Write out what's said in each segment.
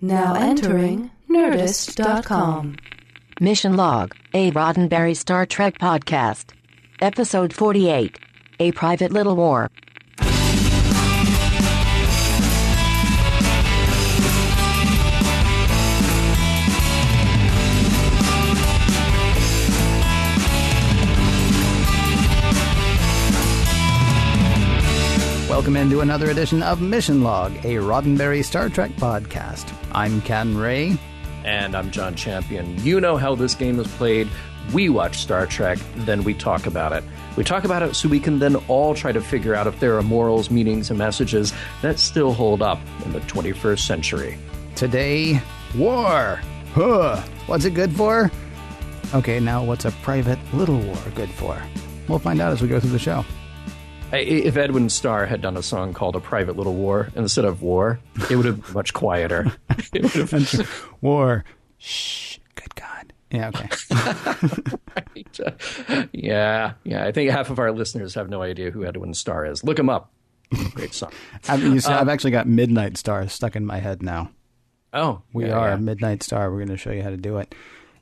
Now entering Nerdist.com. Mission Log, a Roddenberry Star Trek podcast. Episode 48, A Private Little War. Welcome into another edition of Mission Log, a Roddenberry Star Trek podcast. I'm Ken Ray. And I'm John Champion. You know how this game is played. We watch Star Trek, then we talk about it. We talk about it so we can then all try to figure out if there are morals, meanings, and messages that still hold up in the 21st century. Today, war. Huh. What's it good for? Okay, now what's a private little war good for? We'll find out as we go through the show. If Edwin Starr had done a song called A Private Little War instead of War, it would have been much quieter. It would have... War. Shh. Good God. Yeah, okay. Right. Yeah. I think half of our listeners have no idea who Edwin Starr is. Look him up. Great song. I've actually got Midnight Star stuck in my head now. Oh. We are Midnight Star. We're going to show you how to do it.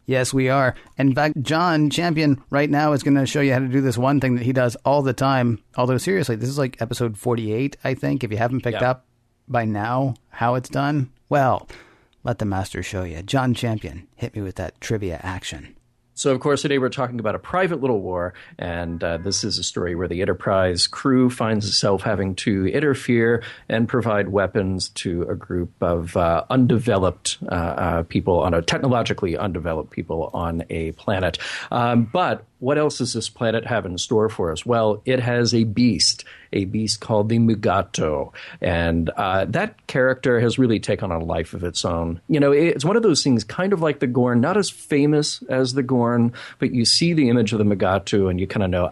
Yes, we are. In fact, John Champion right now is going to show you how to do this one thing that he does all the time. Although, seriously, this is like episode 48, I think. If you haven't picked up by now how it's done, well, let the master show you. John Champion, hit me with that trivia action. So, of course, today we're talking about A Private Little War, and this is a story where the Enterprise crew finds itself having to interfere and provide weapons to a group of undeveloped people, technologically undeveloped people on a planet. But what else does this planet have in store for us? Well, it has a beast called the Mugato. And that character has really taken on a life of its own. You know, it's one of those things kind of like the Gorn, not as famous as the Gorn, but you see the image of the Mugato and you kind of know,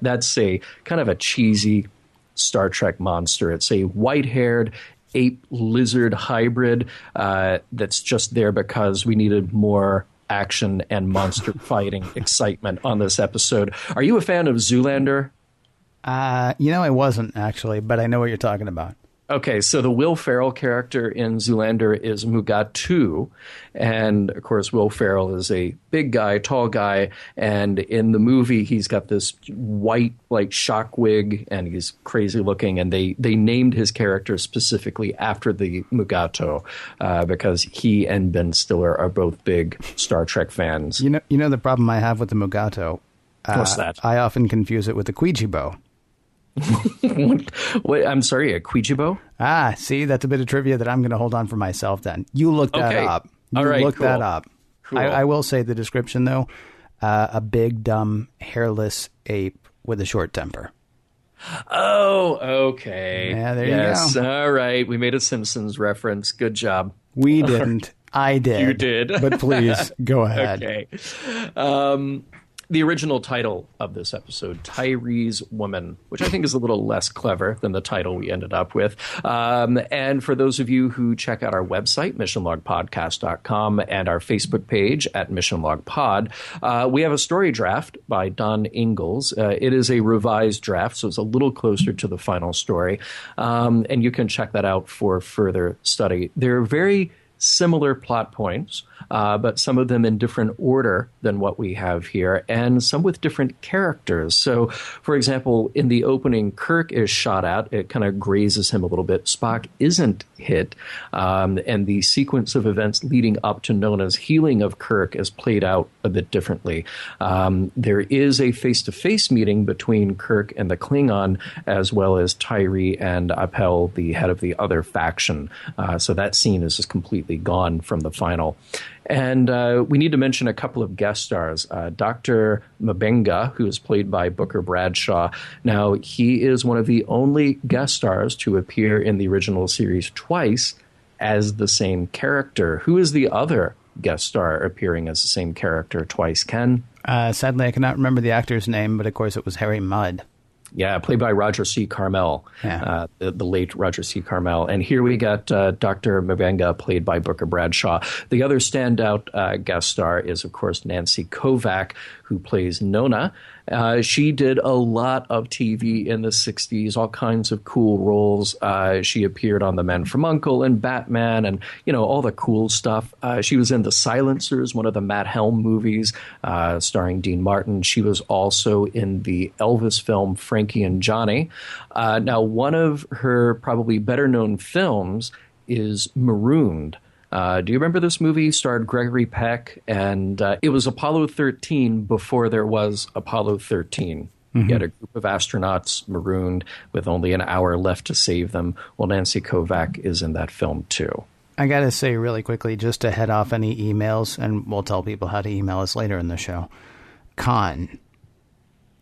that's a kind of a cheesy Star Trek monster. It's a white-haired ape-lizard hybrid that's just there because we needed more action and monster fighting excitement on this episode. Are you a fan of Zoolander? I wasn't actually, but I know what you're talking about. Okay, so the Will Ferrell character in Zoolander is Mugato, and of course Will Ferrell is a big guy, tall guy, and in the movie he's got this white like shock wig and he's crazy looking, and they named his character specifically after the Mugato because he and Ben Stiller are both big Star Trek fans. You know the problem I have with the Mugato? What's that? I often confuse it with the Ouija. What? I'm sorry, a Ouija? See, that's a bit of trivia that I'm going to hold on for myself then. You look that up. All right, look cool. that up. Cool. I will say the description, though, a big, dumb, hairless ape with a short temper. Oh, okay. Yeah, there you go. All right. We made a Simpsons reference. Good job. We didn't. I did. You did. But please, go ahead. Okay. The original title of this episode, Tyree's Woman, which I think is a little less clever than the title we ended up with. And for those of you who check out our website, missionlogpodcast.com, and our Facebook page at missionlogpod, we have a story draft by Don Ingalls. It is a revised draft, so it's a little closer to the final story. And you can check that out for further study. They're very similar plot points, but some of them in different order than what we have here, and some with different characters. So, for example, in the opening, Kirk is shot at. It kind of grazes him a little bit. Spock isn't hit, and the sequence of events leading up to Nona's healing of Kirk is played out a bit differently. There is a face-to-face meeting between Kirk and the Klingon, as well as Tyree and Appel, the head of the other faction. So that scene is just completely gone from the final. And we need to mention a couple of guest stars. Dr. Mabenga, who is played by Booker Bradshaw. Now, he is one of the only guest stars to appear in the original series twice as the same character. Who is the other guest star appearing as the same character twice, Ken? Sadly, I cannot remember the actor's name, but of course it was Harry Mudd. Yeah, played by Roger C. Carmel, the late Roger C. Carmel. And here we got Dr. Mabenga, played by Booker Bradshaw. The other standout guest star is, of course, Nancy Kovac, who plays Nona. She did a lot of TV in the 60s, all kinds of cool roles. She appeared on The Men from U.N.C.L.E. and Batman and, all the cool stuff. She was in The Silencers, one of the Matt Helm movies, starring Dean Martin. She was also in the Elvis film Frankie and Johnny. Now, one of her probably better-known films is Marooned. Do you remember this movie? Starred Gregory Peck, and it was Apollo 13 before there was Apollo 13. You had a group of astronauts marooned with only an hour left to save them. Well, Nancy Kovac is in that film, too. I got to say really quickly, just to head off any emails, and we'll tell people how to email us later in the show. Con.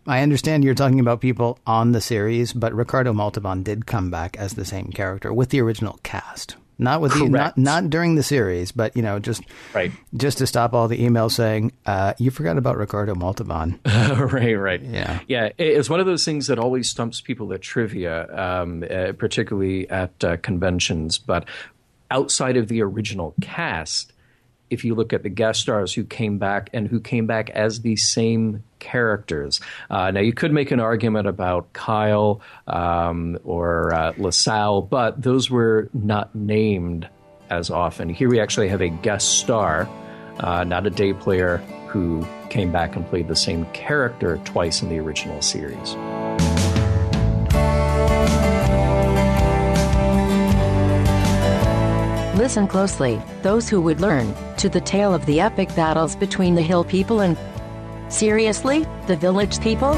I understand you're talking about people on the series, but Ricardo Montalban did come back as the same character with the original cast. Not with not during the series, but just to stop all the emails saying you forgot about Ricardo Montalban. Right. Yeah. It's one of those things that always stumps people at trivia, particularly at conventions. But outside of the original cast, if you look at the guest stars who came back as the same characters. Now, you could make an argument about Kyle or LaSalle, but those were not named as often. Here we actually have a guest star, not a day player, who came back and played the same character twice in the original series. Listen closely, those who would learn, to the tale of the epic battles between the Hill people and, seriously, the Village people?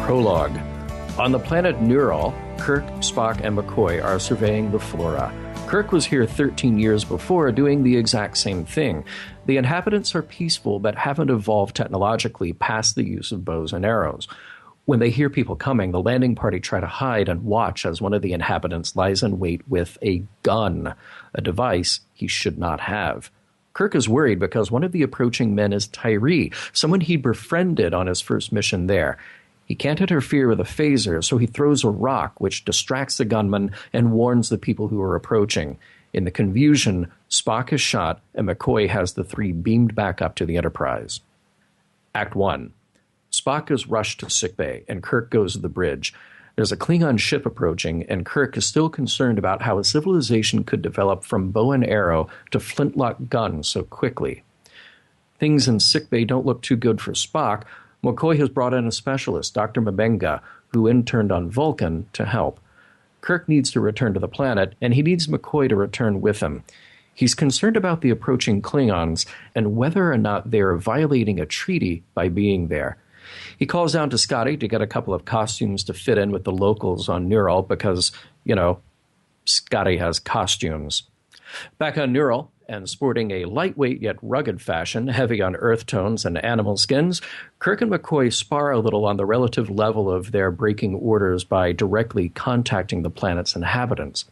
Prologue. On the planet Neural, Kirk, Spock, and McCoy are surveying the flora. Kirk was here 13 years before doing the exact same thing. The inhabitants are peaceful but haven't evolved technologically past the use of bows and arrows. When they hear people coming, the landing party try to hide and watch as one of the inhabitants lies in wait with a gun, a device he should not have. Kirk is worried because one of the approaching men is Tyree, someone he befriended on his first mission there. He can't interfere with a phaser, so he throws a rock, which distracts the gunman and warns the people who are approaching. In the confusion, Spock is shot, and McCoy has the three beamed back up to the Enterprise. Act 1. Spock is rushed to sickbay, and Kirk goes to the bridge. There's a Klingon ship approaching, and Kirk is still concerned about how a civilization could develop from bow and arrow to flintlock guns so quickly. Things in sickbay don't look too good for Spock. McCoy has brought in a specialist, Dr. Mabenga, who interned on Vulcan, to help. Kirk needs to return to the planet, and he needs McCoy to return with him. He's concerned about the approaching Klingons and whether or not they are violating a treaty by being there. He calls down to Scotty to get a couple of costumes to fit in with the locals on Neural because, Scotty has costumes. Back on Neural, and sporting a lightweight yet rugged fashion, heavy on earth tones and animal skins, Kirk and McCoy spar a little on the relative level of their breaking orders by directly contacting the planet's inhabitants.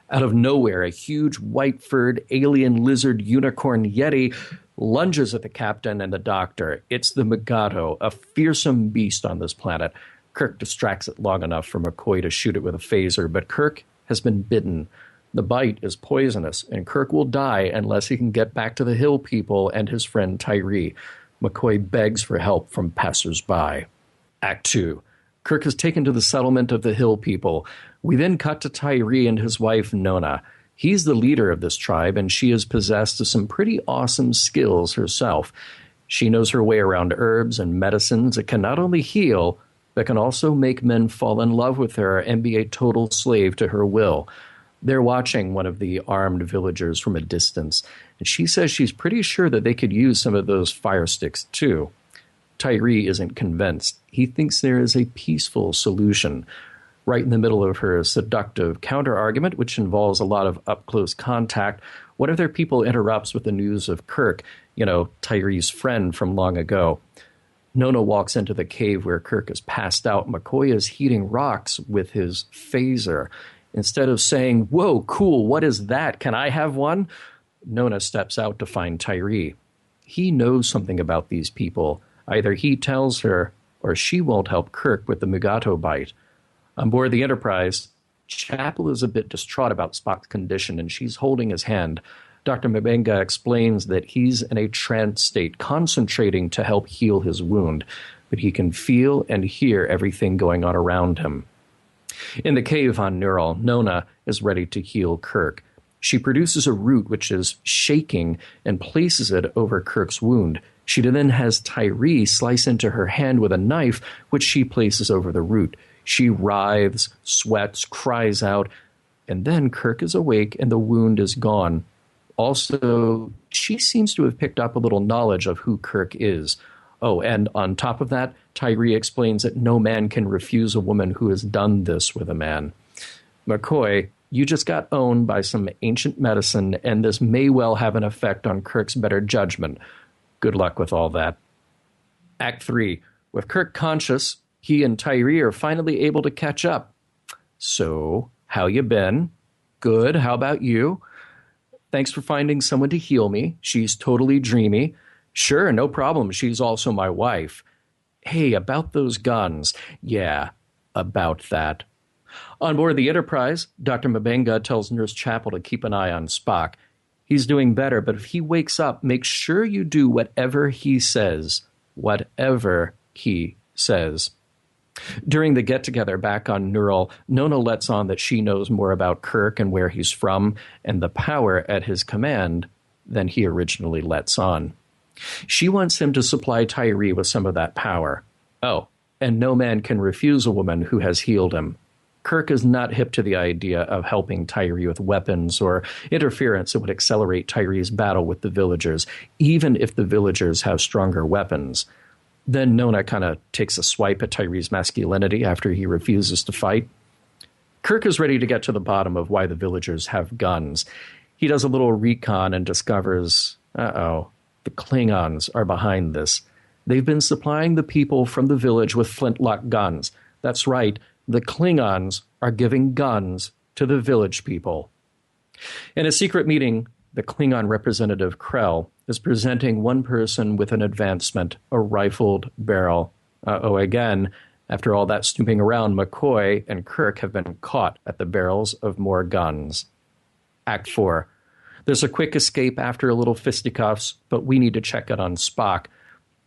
Out of nowhere, a huge white-furred alien lizard unicorn yeti lunges at the captain and the doctor. It's the Mugato, a fearsome beast on this planet. Kirk distracts it long enough for McCoy to shoot it with a phaser, but Kirk has been bitten. The bite is poisonous, and Kirk will die unless he can get back to the Hill people and his friend Tyree. McCoy begs for help from passers-by. Act 2. Kirk is taken to the settlement of the Hill people. We then cut to Tyree and his wife, Nona. He's the leader of this tribe, and she is possessed of some pretty awesome skills herself. She knows her way around herbs and medicines that can not only heal, but can also make men fall in love with her and be a total slave to her will. They're watching one of the armed villagers from a distance, and she says she's pretty sure that they could use some of those fire sticks, too. Tyree isn't convinced. He thinks there is a peaceful solution. Right in the middle of her seductive counter-argument, which involves a lot of up-close contact, one of their people interrupts with the news of Kirk, Tyree's friend from long ago. Nona walks into the cave where Kirk is passed out. McCoy is heating rocks with his phaser. Instead of saying, "Whoa, cool, what is that? Can I have one?" Nona steps out to find Tyree. He knows something about these people. Either he tells her, or she won't help Kirk with the Mugato bite. On board the Enterprise, Chapel is a bit distraught about Spock's condition, and she's holding his hand. Dr. Mbenga explains that he's in a trance state, concentrating to help heal his wound, but he can feel and hear everything going on around him. In the cave on Neural, Nona is ready to heal Kirk. She produces a root which is shaking and places it over Kirk's wound. She then has Tyree slice into her hand with a knife, which she places over the root. She writhes, sweats, cries out, and then Kirk is awake and the wound is gone. Also, she seems to have picked up a little knowledge of who Kirk is. Oh, and on top of that, Tyree explains that no man can refuse a woman who has done this with a man. McCoy, you just got owned by some ancient medicine, and this may well have an effect on Kirk's better judgment. Good luck with all that. Act 3. With Kirk conscious, he and Tyree are finally able to catch up. So, how you been? Good. How about you? Thanks for finding someone to heal me. She's totally dreamy. Sure, no problem. She's also my wife. Hey, about those guns. Yeah, about that. On board the Enterprise, Dr. Mbenga tells Nurse Chapel to keep an eye on Spock. He's doing better, but if he wakes up, make sure you do whatever he says. Whatever he says. During the get-together back on Neural, Nona lets on that she knows more about Kirk and where he's from and the power at his command than he originally lets on. She wants him to supply Tyree with some of that power. Oh, and no man can refuse a woman who has healed him. Kirk is not hip to the idea of helping Tyree with weapons or interference that would accelerate Tyree's battle with the villagers, even if the villagers have stronger weapons. Then Nona kind of takes a swipe at Tyree's masculinity after he refuses to fight. Kirk is ready to get to the bottom of why the villagers have guns. He does a little recon and discovers, the Klingons are behind this. They've been supplying the people from the village with flintlock guns. That's right, the Klingons are giving guns to the village people. In a secret meeting, the Klingon representative Krell is presenting one person with an advancement, a rifled barrel. Again, after all that snooping around, McCoy and Kirk have been caught at the barrels of more guns. Act 4. There's a quick escape after a little fisticuffs, but we need to check it on Spock.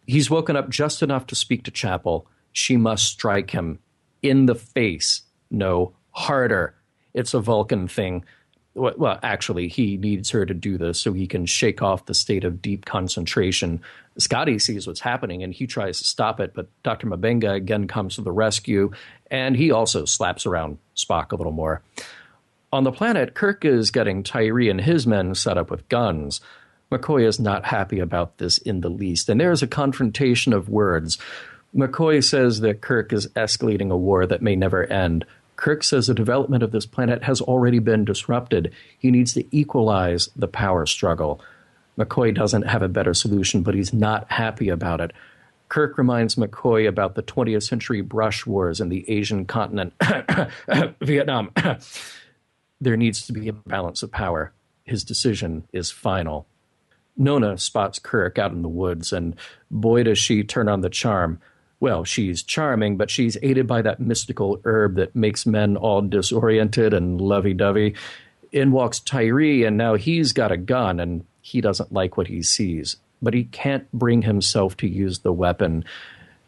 He's woken up just enough to speak to Chapel. She must strike him. In the face. No, harder. It's a Vulcan thing. Well, actually, he needs her to do this so he can shake off the state of deep concentration. Scotty sees what's happening, and he tries to stop it, but Dr. Mbenga again comes to the rescue, and he also slaps around Spock a little more. On the planet, Kirk is getting Tyree and his men set up with guns. McCoy is not happy about this in the least, and there is a confrontation of words. McCoy says that Kirk is escalating a war that may never end. Kirk says the development of this planet has already been disrupted. He needs to equalize the power struggle. McCoy doesn't have a better solution, but he's not happy about it. Kirk reminds McCoy about the 20th century brush wars in the Asian continent, Vietnam. There needs to be a balance of power. His decision is final. Nona spots Kirk out in the woods, and boy does she turn on the charm. Well, she's charming, but she's aided by that mystical herb that makes men all disoriented and lovey-dovey. In walks Tyree, and now he's got a gun, and he doesn't like what he sees. But he can't bring himself to use the weapon.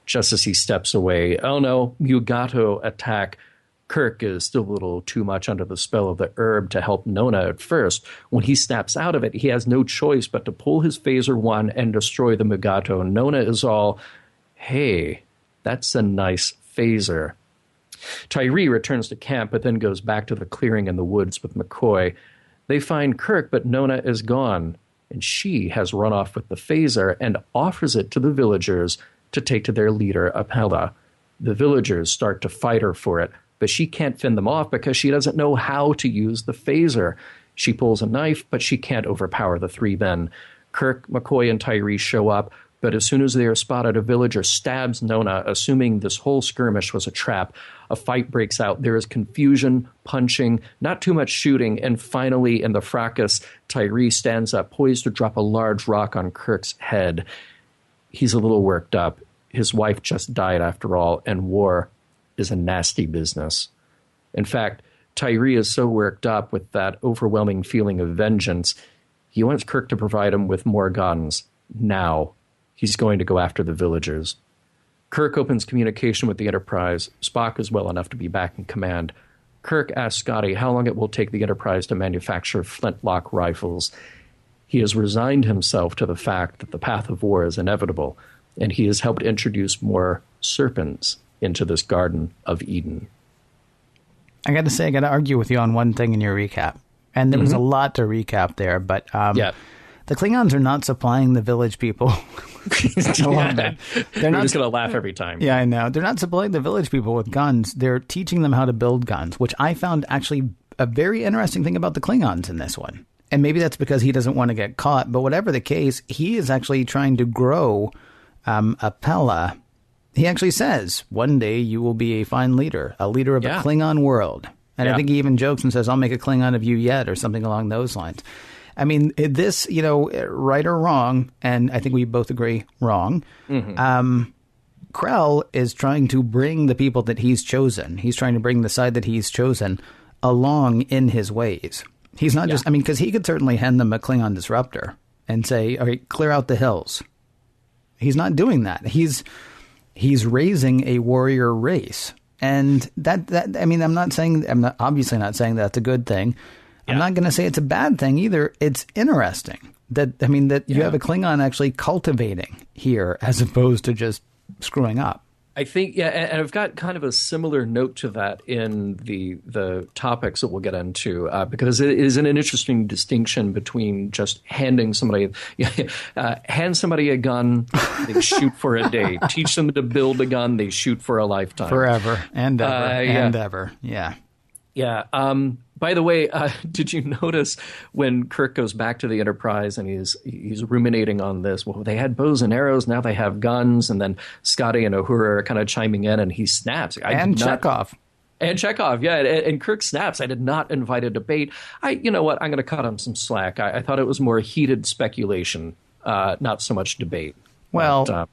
Just as he steps away, oh no, Mugato attack. Kirk is still a little too much under the spell of the herb to help Nona at first. When he snaps out of it, he has no choice but to pull his phaser one and destroy the Mugato. Nona is all, hey, that's a nice phaser. Tyree returns to camp, but then goes back to the clearing in the woods with McCoy. They find Kirk, but Nona is gone, and she has run off with the phaser and offers it to the villagers to take to their leader, Apella. The villagers start to fight her for it, but she can't fend them off because she doesn't know how to use the phaser. She pulls a knife, but she can't overpower the three men. Kirk, McCoy, and Tyree show up, but as soon as they are spotted, a villager stabs Nona, assuming this whole skirmish was a trap. A fight breaks out. There is confusion, punching, not too much shooting, and finally, in the fracas, Tyree stands up, poised to drop a large rock on Kirk's head. He's a little worked up. His wife just died after all, and war is a nasty business. In fact, Tyree is so worked up with that overwhelming feeling of vengeance, He wants Kirk to provide him with more guns. Now, he's going to go after the villagers. Kirk opens communication with the Enterprise. Spock is well enough to be back in command. Kirk asks Scotty how long it will take the Enterprise to manufacture flintlock rifles. He has resigned himself to the fact that the path of war is inevitable, and he has helped introduce more serpents into this Garden of Eden. I got to say, I got to argue with you on one thing in your recap. And there was a lot to recap there, but the Klingons are not supplying the village people. They're not just going to laugh every time. Yeah, I know. They're not supplying the village people with guns. They're teaching them how to build guns, which I found actually a very interesting thing about the Klingons in this one. And maybe that's because he doesn't want to get caught. But whatever the case, he is actually trying to grow a Pella. He actually says, one day you will be a fine leader, a leader of a Klingon world. And I think he even jokes and says, I'll make a Klingon of you yet, or something along those lines. I mean, this, right or wrong, and I think we both agree wrong, Krell is trying to bring the people that he's chosen. He's trying to bring the side that he's chosen along in his ways. He's not just, because he could certainly hand them a Klingon disruptor and say, all right, clear out the hills. He's not doing that. He's raising a warrior race. And I'm obviously not saying that's a good thing. I'm not going to say it's a bad thing either. It's interesting that you have a Klingon actually cultivating here as opposed to just screwing up. I think, and I've got kind of a similar note to that in the topics that we'll get into, because it is an interesting distinction between just handing somebody, hand somebody a gun, they shoot for a day. Teach them to build a gun, they shoot for a lifetime. Forever and ever and ever. Yeah. Yeah. By the way, did you notice when Kirk goes back to the Enterprise and he's ruminating on this? Well, they had bows and arrows, now they have guns, and then Scotty and Uhura are kind of chiming in, and he snaps. Chekhov. And Chekhov, yeah, and Kirk snaps. I did not invite a debate. You know what? I'm going to cut him some slack. I thought it was more heated speculation, not so much debate. Well. But,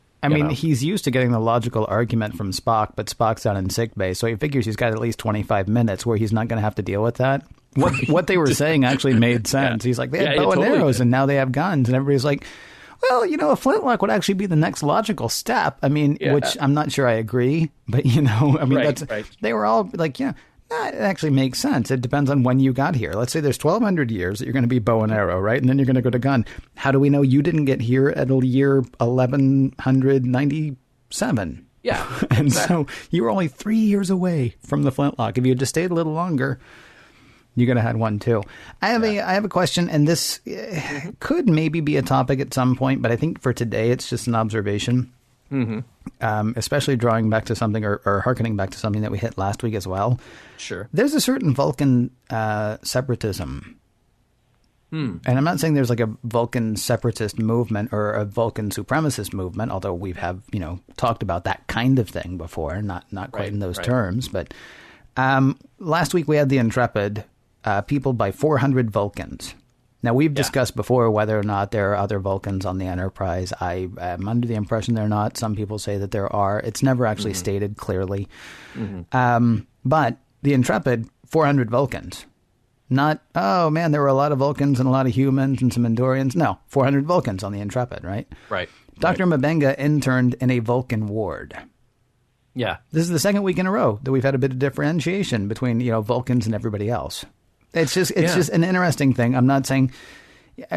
he's used to getting the logical argument from Spock, but Spock's out in sickbay, so he figures he's got at least 25 minutes where he's not going to have to deal with that. What they were saying actually made sense. He's like, they had bow and arrows, and now they have guns, and everybody's like, well, a flintlock would actually be the next logical step. Which I'm not sure I agree, but they were all like, it actually makes sense. It depends on when you got here. Let's say there's 1,200 years that you're going to be bow and arrow, right? And then you're going to go to gun. How do we know you didn't get here at the year 1197? Yeah. And exactly. So you were only 3 years away from the flintlock. If you had just stayed a little longer, you could have had one too. I have a question, and this could maybe be a topic at some point, but I think for today it's just an observation. Mm-hmm. Especially drawing back to something or hearkening back to something that we hit last week as well. Sure. There's a certain Vulcan separatism. And I'm not saying there's like a Vulcan separatist movement or a Vulcan supremacist movement, although we have, talked about that kind of thing before, not quite in those terms. But last week we had the Intrepid peopled by 400 Vulcans. Now, we've discussed before whether or not there are other Vulcans on the Enterprise. I am under the impression there are not. Some people say that there are. It's never actually stated clearly. But the Intrepid, 400 Vulcans. Not, oh, man, there were a lot of Vulcans and a lot of humans and some Andorians. No, 400 Vulcans on the Intrepid, right? Right. Dr. Mabenga interned in a Vulcan ward. Yeah. This is the second week in a row that we've had a bit of differentiation between, Vulcans and everybody else. It's just an interesting thing. I'm not saying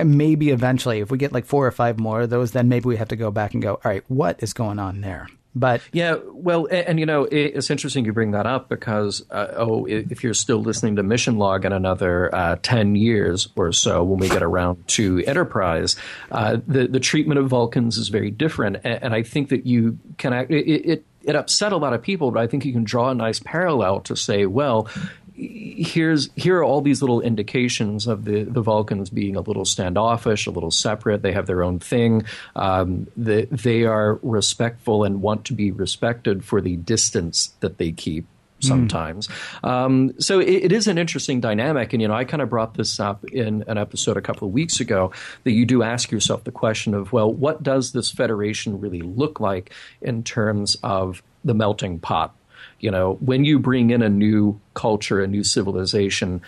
maybe eventually if we get like 4 or 5 more of those, then maybe we have to go back and go, all right, what is going on there? But yeah, well, and it's interesting you bring that up because, if you're still listening to Mission Log in another 10 years or so, when we get around to Enterprise, the treatment of Vulcans is very different. And I think that you can, it upset a lot of people, but I think you can draw a nice parallel to say, well, here are all these little indications of the Vulcans being a little standoffish, a little separate. They have their own thing. They are respectful and want to be respected for the distance that they keep sometimes. So it is an interesting dynamic. And, I kind of brought this up in an episode a couple of weeks ago that you do ask yourself the question of, well, what does this Federation really look like in terms of the melting pot? When you bring in a new culture, a new civilization,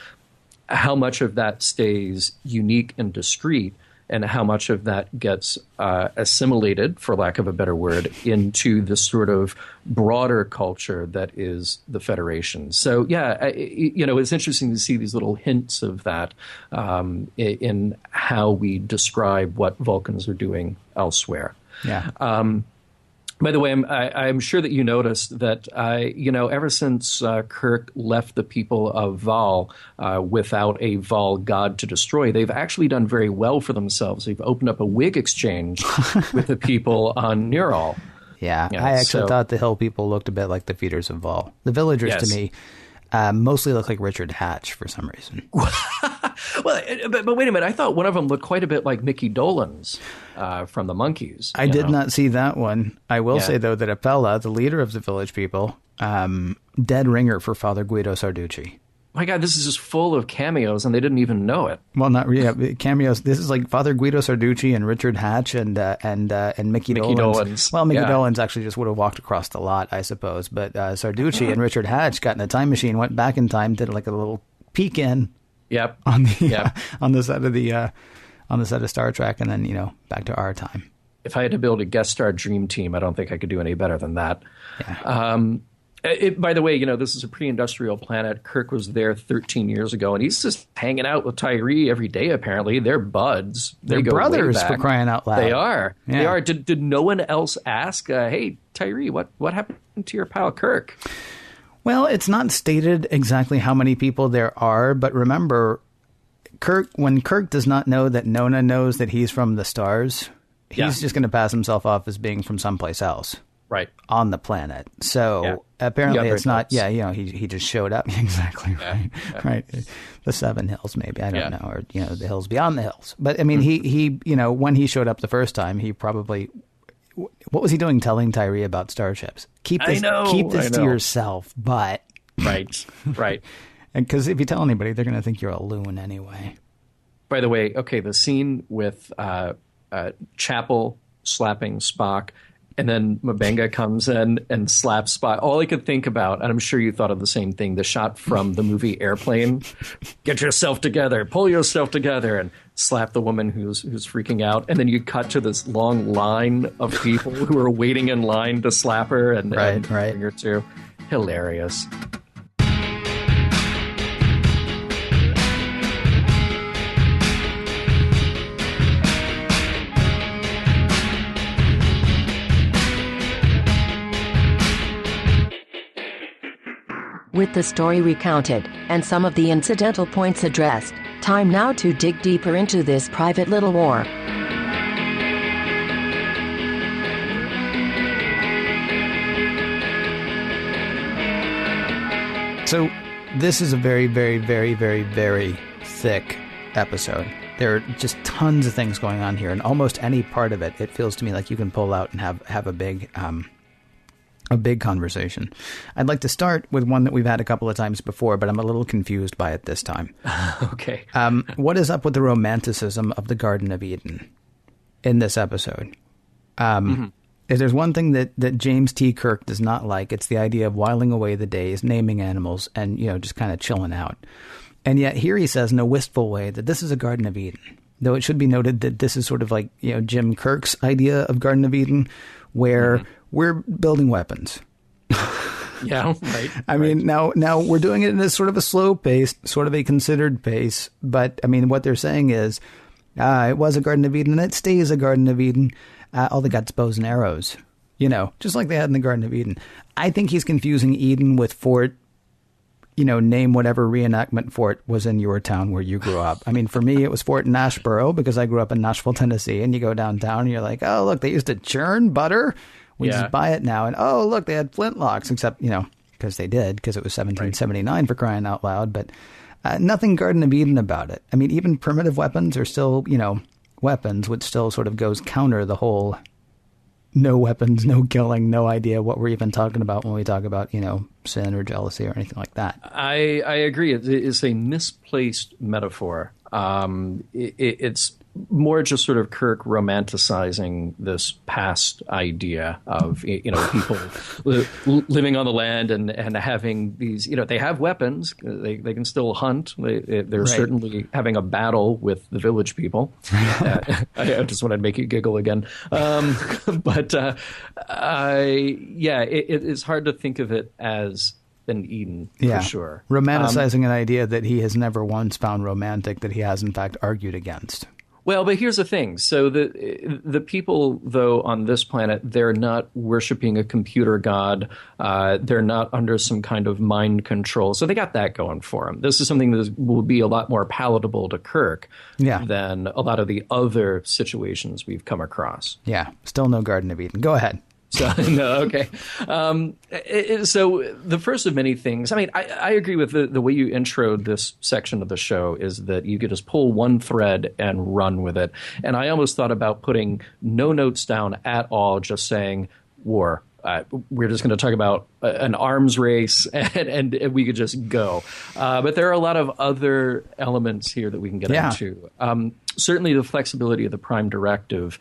how much of that stays unique and discrete, and how much of that gets assimilated, for lack of a better word, into the sort of broader culture that is the Federation. So, yeah, it's interesting to see these little hints of that in how we describe what Vulcans are doing elsewhere. Yeah. By the way, I'm sure that you noticed that, ever since Kirk left the people of Val without a Val god to destroy, they've actually done very well for themselves. They've opened up a wig exchange with the people on Neural. Yeah, I actually thought the Hill people looked a bit like the feeders of Val. The villagers, to me, mostly look like Richard Hatch for some reason. Well, but wait a minute. I thought one of them looked quite a bit like Mickey Dolenz from the Monkees. I did not see that one. I will say, though, that Apella, the leader of the village people, dead ringer for Father Guido Sarducci. My God, this is just full of cameos, and they didn't even know it. Well, not really cameos. This is like Father Guido Sarducci and Richard Hatch and Mickey Dolenz. Well, Mickey Dolenz actually just would have walked across the lot, I suppose. But Sarducci and Richard Hatch got in a time machine, went back in time, did like a little peek in. Yep. On the set of Star Trek, and then back to our time. If I had to build a guest star dream team, I don't think I could do any better than that. Yeah. By the way, this is a pre-industrial planet. Kirk was there 13 years ago, and he's just hanging out with Tyree every day. Apparently, they're buds. They're brothers, for crying out loud. They are. Yeah. They are. Did no one else ask? Hey, Tyree, what happened to your pal Kirk? Well, it's not stated exactly how many people there are, but remember, when Kirk does not know that Nona knows that he's from the stars, he's just going to pass himself off as being from someplace else. Right. On the planet. So apparently it's not, he just showed up. Exactly. Right. Yeah. Right. The Seven Hills, maybe. I don't know. Or, the hills beyond the hills. But I mean, he when he showed up the first time, he probably, what was he doing telling Tyree about starships? Keep this to yourself, but. Right. And because if you tell anybody, they're going to think you're a loon anyway. By the way, the scene with Chapel slapping Spock, and then M'Benga comes in and slaps Spock. All I could think about, and I'm sure you thought of the same thing, the shot from the movie Airplane. Get yourself together, pull yourself together, and slap the woman who's freaking out. And then you cut to this long line of people who are waiting in line to slap her and bring her to. Hilarious. With the story recounted, and some of the incidental points addressed, time now to dig deeper into this private little war. So, this is a very, very, very, very, very thick episode. There are just tons of things going on here, and almost any part of it, it feels to me like you can pull out and have a big conversation. I'd like to start with one that we've had a couple of times before, but I'm a little confused by it this time. Okay. What is up with the romanticism of the Garden of Eden in this episode? If there's one thing that James T. Kirk does not like, it's the idea of whiling away the days, naming animals, and just kind of chilling out. And yet here he says in a wistful way that this is a Garden of Eden. Though it should be noted that this is sort of like Jim Kirk's idea of Garden of Eden, where we're building weapons. Yeah, right. I mean, now we're doing it in a sort of a slow pace, sort of a considered pace. But I mean, what they're saying is, it was a Garden of Eden, and it stays a Garden of Eden. All they got is bows and arrows, just like they had in the Garden of Eden. I think he's confusing Eden with Fort. Name whatever reenactment fort was in your town where you grew up. I mean, for me, it was Fort Nashboro because I grew up in Nashville, Tennessee. And you go downtown and you're like, oh, look, they used to churn butter. We just buy it now. And, oh, look, they had flintlocks, except, because they did, because it was 1779 for crying out loud. But nothing Garden of Eden about it. I mean, even primitive weapons are still, weapons, which still sort of goes counter the whole no weapons, no killing, no idea what we're even talking about when we talk about, sin or jealousy or anything like that. I agree. It's a misplaced metaphor. It's more just sort of Kirk romanticizing this past idea of, people living on the land and having these, they have weapons, they can still hunt. They're certainly having a battle with the village people. I just want to make you giggle again. But it's hard to think of it as an Eden, for sure. Romanticizing an idea that he has never once found romantic, that he has in fact argued against. Well, but here's the thing. So the people, though, on this planet, they're not worshiping a computer god. They're not under some kind of mind control. So they got that going for them. This is something that will be a lot more palatable to Kirk than a lot of the other situations we've come across. Yeah, still no Garden of Eden. Go ahead. So, no, okay. So the first of many things, I mean, I agree with the way you introed this section of the show is that you could just pull one thread and run with it. And I almost thought about putting no notes down at all, just saying war. We're just going to talk about an arms race and we could just go. But there are a lot of other elements here that we can get into. Certainly the flexibility of the Prime Directive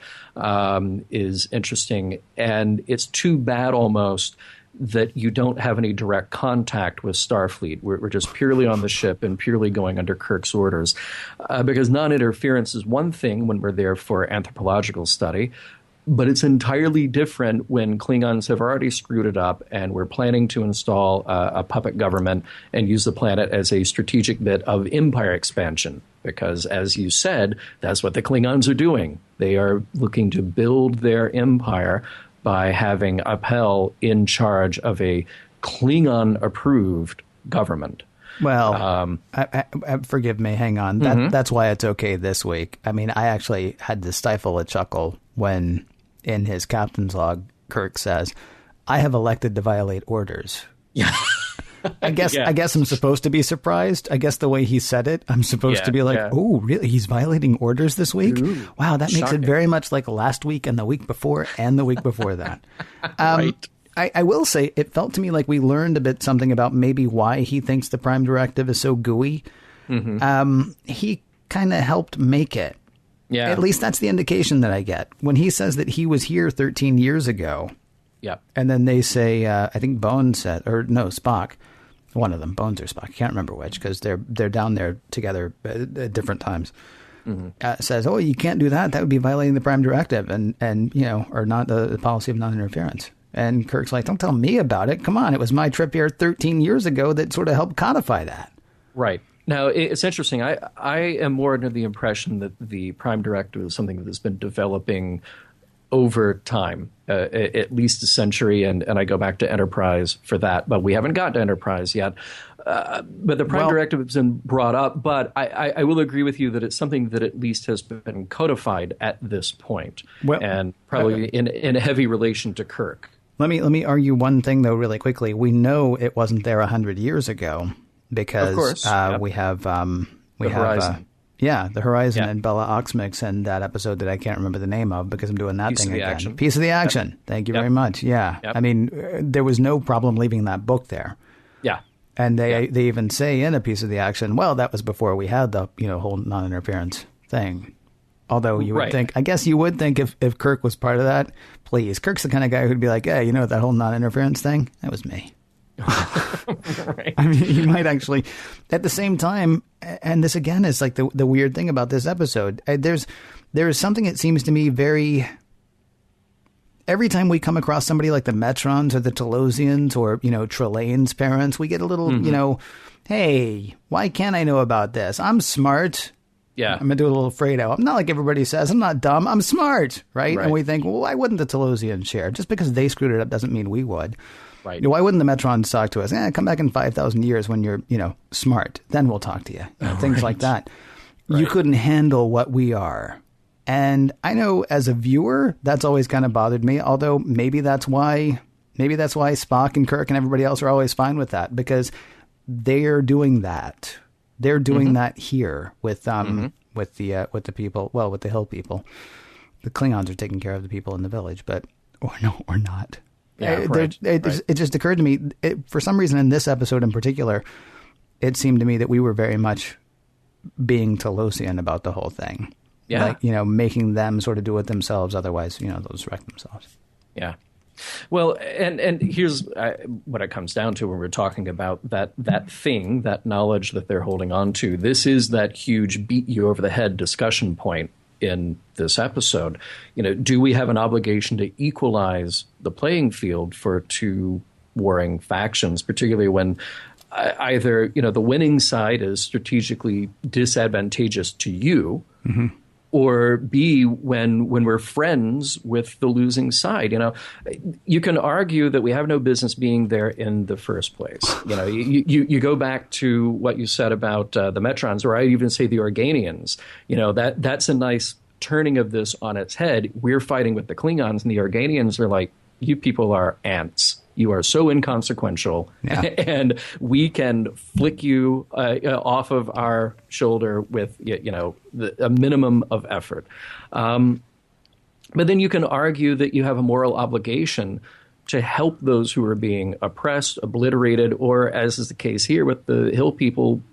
is interesting. And it's too bad almost that you don't have any direct contact with Starfleet. We're just purely on the ship and purely going under Kirk's orders. Because non-interference is one thing when we're there for anthropological study. But it's entirely different when Klingons have already screwed it up and we're planning to install a puppet government and use the planet as a strategic bit of empire expansion. Because, as you said, that's what the Klingons are doing. They are looking to build their empire by having Appel in charge of a Klingon-approved government. Well, forgive me, hang on. That's why it's okay this week. I mean, I actually had to stifle a chuckle when, in his captain's log, Kirk says, "I have elected to violate orders." Yeah. I guess I'm supposed to be surprised. I guess the way he said it, I'm supposed to be like, "Oh, really? He's violating orders this week? Ooh, wow, that makes it very much like last week and the week before and the week before that." Right. I will say it felt to me like we learned a bit something about maybe why he thinks the Prime Directive is so gooey. He kind of helped make it. Yeah. At least that's the indication that I get. When he says that he was here 13 years ago. Yep. And then they say, I think Bones said, or no, Spock. One of them, Bones or Spock. I can't remember which because they're down there together at different times. Says, "Oh, you can't do that. That would be violating the Prime Directive and or not the policy of non-interference." And Kirk's like, "Don't tell me about it. Come on. It was my trip here 13 years ago that sort of helped codify that." Right. Now, it's interesting. I am more under the impression that the Prime Directive is something that has been developing over time, at least a century, and I go back to Enterprise for that. But we haven't got to Enterprise yet. But the Prime Directive has been brought up. But I will agree with you that it's something that at least has been codified at this point, and probably in a heavy relation to Kirk. Let me argue one thing, though, really quickly. We know it wasn't there 100 years ago because of course, we have Horizon. The Horizon and Bella Oxmix and that episode that I can't remember the name of because I'm doing that thing again. Action. Piece of the Action. Yep. Thank you very much. Yeah. Yep. I mean, there was no problem leaving that book there. Yeah. And they even say in A Piece of the Action, well, that was before we had the whole non-interference thing. Although you would think, I guess you would think if Kirk was part of that, please. Kirk's the kind of guy who'd be like, hey, that whole non-interference thing? That was me. Right. I mean, you might actually, at the same time, and this again is like the weird thing about this episode. There is something that seems to me very. Every time we come across somebody like the Metrons or the Telosians or Trelane's parents, we get a little hey, why can't I know about this? I'm smart. Yeah, I'm gonna do a little Fredo. I'm not like everybody says. I'm not dumb. I'm smart, right? And we think, well, why wouldn't the Telosians share? Just because they screwed it up doesn't mean we would. Right. Why wouldn't the Metrons talk to us? Come back in 5,000 years when you're, smart. Then we'll talk to you. Things like that. Right. You couldn't handle what we are. And I know as a viewer, that's always kind of bothered me. Although maybe that's why Spock and Kirk and everybody else are always fine with that because they're doing that. They're doing that here with the people. Well, with the hill people. The Klingons are taking care of the people in the village, or not. Yeah, it just occurred to me, for some reason in this episode in particular, it seemed to me that we were very much being Telosian about the whole thing. Yeah. Like, making them sort of do it themselves. Otherwise, they'll wreck themselves. Yeah. Well, and here's what it comes down to when we're talking about that thing, that knowledge that they're holding on to. This is that huge beat you over the head discussion point in this episode. Do we have an obligation to equalize the playing field for two warring factions, particularly when either, the winning side is strategically disadvantageous to you, or B, when we're friends with the losing side. You can argue that we have no business being there in the first place. You go back to what you said about the Metrons, or I even say the Organians. That's a nice turning of this on its head. We're fighting with the Klingons, and the Organians are like, you people are ants. You are so inconsequential, and we can flick you off of our shoulder with a minimum of effort. But then you can argue that you have a moral obligation to help those who are being oppressed, obliterated, or, as is the case here with the Hill people,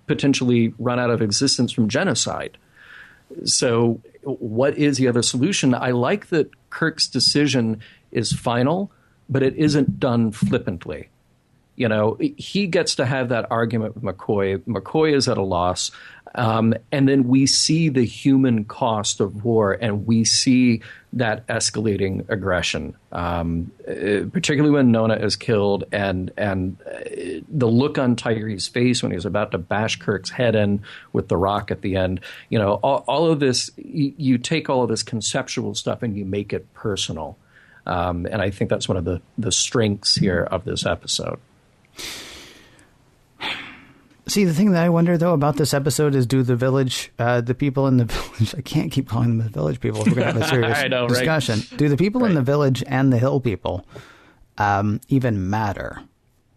potentially run out of existence from genocide. So what is the other solution? I like that Kirk's decision is final, but it isn't done flippantly. He gets to have that argument with McCoy. McCoy is at a loss. And then we see the human cost of war, and we see that escalating aggression, particularly when Nona is killed, and the look on Tyree's face when he was about to bash Kirk's head in with the rock at the end. All of this, you take all of this conceptual stuff and you make it personal. And I think that's one of the strengths here of this episode. See, the thing that I wonder, though, about this episode is, do the village, the people in the village, I can't keep calling them the village people if we're going to have a serious discussion. Right? Do the people in the village and the hill people even matter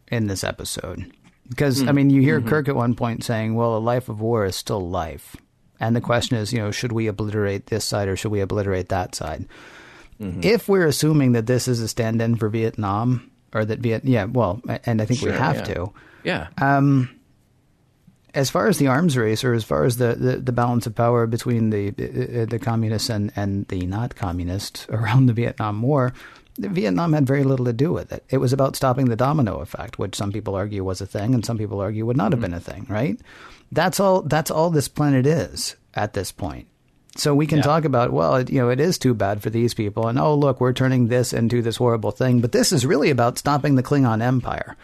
in this episode? Because, you hear Kirk at one point saying, well, a life of war is still life. And the question is, should we obliterate this side or should we obliterate that side? If we're assuming that this is a stand-in for Vietnam, or that and I think we have to. Yeah. As far as the arms race, or as far as the balance of power between the communists and the not communists around the Vietnam War, Vietnam had very little to do with it. It was about stopping the domino effect, which some people argue was a thing, and some people argue would not have been a thing. Right? That's all this planet is at this point. So we can talk about, well, it is too bad for these people. And, oh, look, we're turning this into this horrible thing. But this is really about stopping the Klingon Empire.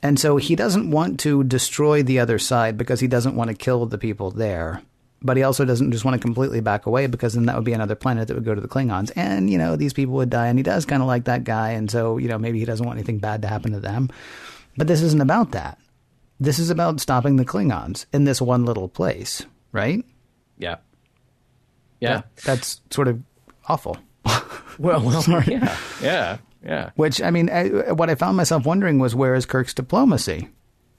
And so he doesn't want to destroy the other side because he doesn't want to kill the people there. But he also doesn't just want to completely back away, because then that would be another planet that would go to the Klingons. And, these people would die. And he does kind of like that guy. And so, maybe he doesn't want anything bad to happen to them. But this isn't about that. This is about stopping the Klingons in this one little place. Right? Yeah. Yeah, that's sort of awful. Well, sorry. Yeah. Which, what I found myself wondering was, where is Kirk's diplomacy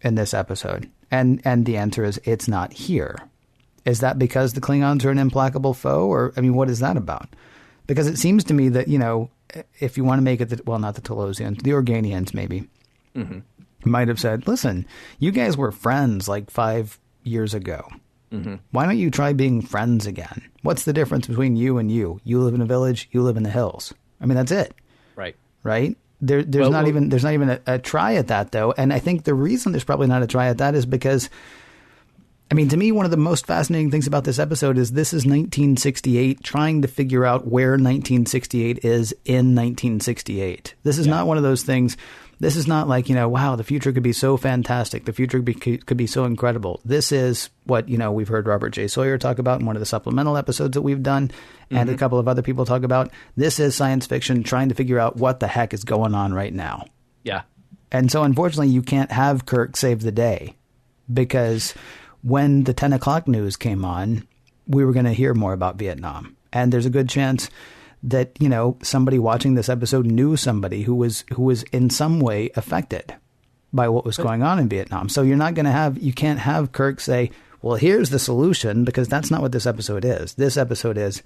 in this episode? And the answer is, it's not here. Is that because the Klingons are an implacable foe, or what is that about? Because it seems to me that if you want to make it, not the Telosians, the Organians maybe might have said, listen, you guys were friends like 5 years ago. Why don't you try being friends again? What's the difference between you and you? You live in a village, you live in the hills. That's it. Right? There's not even a try at that, though. And I think the reason there's probably not a try at that is because, to me, one of the most fascinating things about this episode is this is 1968, trying to figure out where 1968 is in 1968. This is not one of those things. This is not like, wow, the future could be so fantastic. The future could be so incredible. This is what, we've heard Robert J. Sawyer talk about in one of the supplemental episodes that we've done, and a couple of other people talk about. This is science fiction trying to figure out what the heck is going on right now. Yeah. And so, unfortunately, you can't have Kirk save the day, because when the 10 o'clock news came on, we were going to hear more about Vietnam. And there's a good chance that, somebody watching this episode knew somebody who was in some way affected by what was going on in Vietnam. So you can't have Kirk say, well, here's the solution, because that's not what this episode is. This episode is,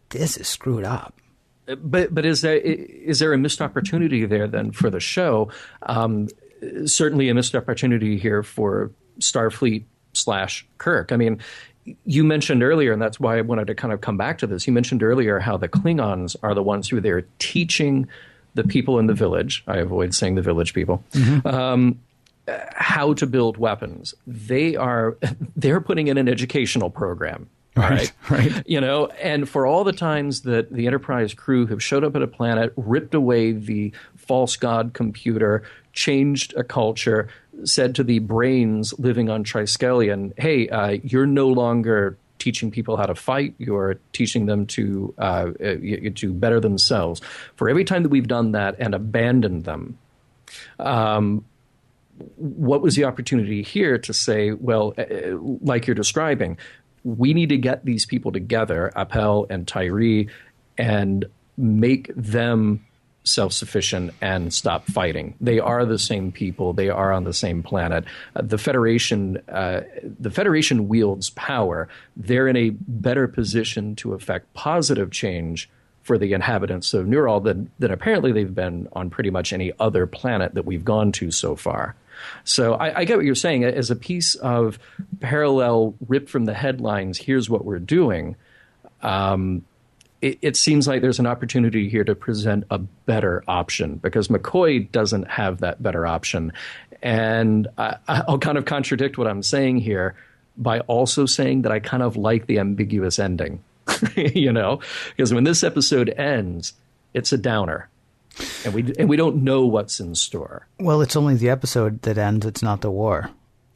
this is screwed up. But is there a missed opportunity there then for the show? Certainly a missed opportunity here for Starfleet / Kirk. I mean, you mentioned earlier, and that's why I wanted to kind of come back to this. You mentioned earlier how the Klingons are the ones who are there teaching the people in the village. I avoid saying the village people. How to build weapons. They're putting in an educational program. Right. You know, and for all the times that the Enterprise crew have showed up at a planet, ripped away the false god computer, changed a culture, said to the brains living on Triskelion, hey, you're no longer teaching people how to fight, you're teaching them to better themselves. For every time that we've done that and abandoned them, what was the opportunity here to say, well, like you're describing, we need to get these people together, Appel and Tyree, and make them self-sufficient and stop fighting. They are the same people. They are on the same planet. The Federation wields power. They're in a better position to affect positive change for the inhabitants of Neural than apparently they've been on pretty much any other planet that we've gone to so far. So I get what you're saying. As a piece of parallel ripped from the headlines, here's what we're doing, it seems like there's an opportunity here to present a better option because McCoy doesn't have that better option. And I'll kind of contradict what I'm saying here by also saying that I kind of like the ambiguous ending, you know, because when this episode ends, it's a downer. And we don't know what's in store. Well, it's only the episode that ends. It's not the war.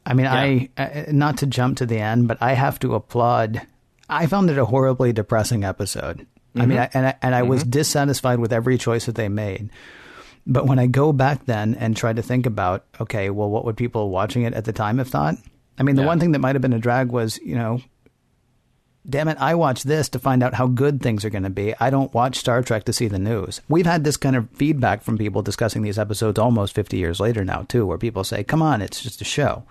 I mean, I not to jump to the end, but I have to applaud. I found it a horribly depressing episode. I mean, I was dissatisfied with every choice that they made. But when I go back then and try to think about, okay, well, what would people watching it at the time have thought? I mean, the one thing that might have been a drag was, you know, damn it, I watch this to find out how good things are going to be. I don't watch Star Trek to see the news. We've had this kind of feedback from people discussing these episodes almost 50 years later now, too, where people say, come on, it's just a show.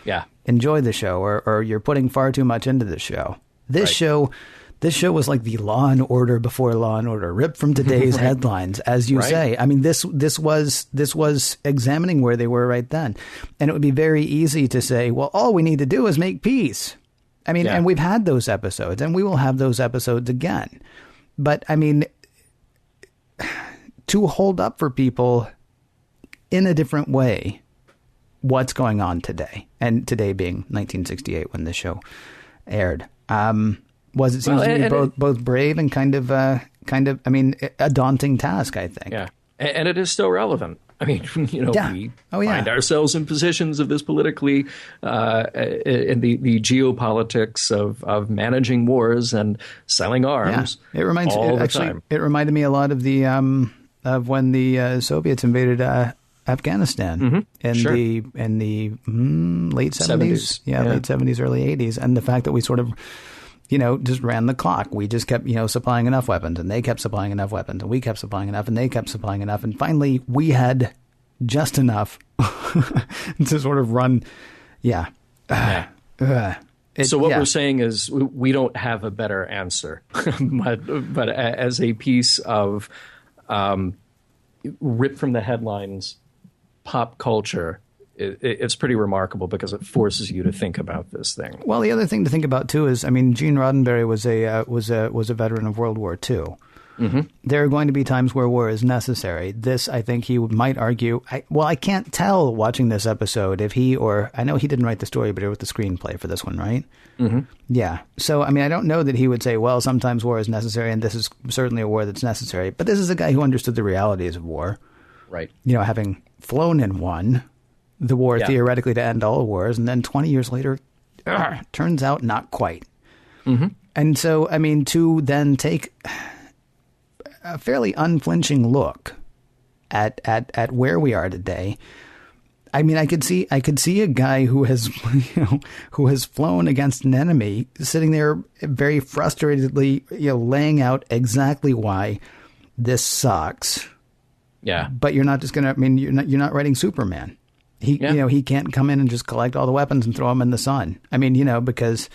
Yeah. Enjoy the show, or you're putting far too much into the show. This show was like the Law and Order before Law and Order, ripped from today's headlines, as you say. I mean, this was examining where they were right then. And it would be very easy to say, well, all we need to do is make peace. I mean, and we've had those episodes, and we will have those episodes again. But, I mean, to hold up for people in a different way what's going on today, and today being 1968 when the show aired, seems to be both brave and kind of, I mean, a daunting task, I think. Yeah, and it is still relevant. I mean, you know, we find ourselves in positions of this politically, in the geopolitics of managing wars and selling arms. Yeah. It reminded me a lot of the of when the Soviets invaded Afghanistan in the late 70s, late 70s, early 80s, and the fact that we sort of, you know, just ran the clock. We just kept, you know, supplying enough weapons, and they kept supplying enough weapons, and we kept supplying enough, and they kept supplying enough. And finally, we had just enough to sort of run. So what we're saying is we don't have a better answer. but as a piece of ripped from the headlines pop culture, it's pretty remarkable because it forces you to think about this thing. Well, the other thing to think about too is, I mean, Gene Roddenberry was a veteran of World War II. There are going to be times where war is necessary. This, I think, he might argue. I can't tell watching this episode if I know he didn't write the story, but he wrote the screenplay for this one, right? Yeah. So, I mean, I don't know that he would say, well, sometimes war is necessary, and this is certainly a war that's necessary. But this is a guy who understood the realities of war. Right. You know, having flown in one. The war theoretically to end all wars, and then 20 years later, turns out not quite. And so, I mean, to then take a fairly unflinching look at where we are today, I mean, I could see a guy who has, you know, who has flown against an enemy sitting there very frustratedly, you know, laying out exactly why this sucks. Yeah, but you're not just gonna. I mean, you're not writing Superman. You know, he can't come in and just collect all the weapons and throw them in the sun. I mean, you know, because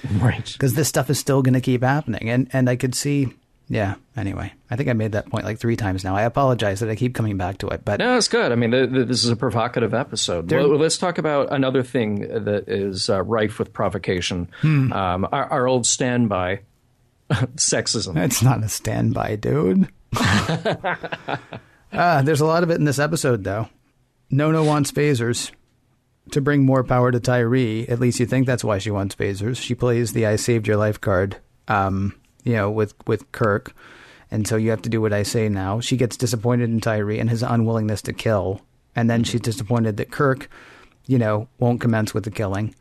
this stuff is still going to keep happening. And I could see, Yeah. Anyway, I think I made that point like 3 times now. I apologize that I keep coming back to it, but no, it's good. I mean, this is a provocative episode. Well, let's talk about another thing that is rife with provocation. Our old standby, sexism. It's not a standby, dude. There's a lot of it in this episode, though. Nona wants phasers to bring more power to Tyree. At least you think that's why she wants phasers. She plays the "I saved your life" card. With Kirk. And so you have to do what I say now. She gets disappointed in Tyree and his unwillingness to kill. And then she's disappointed that Kirk, won't commence with the killing.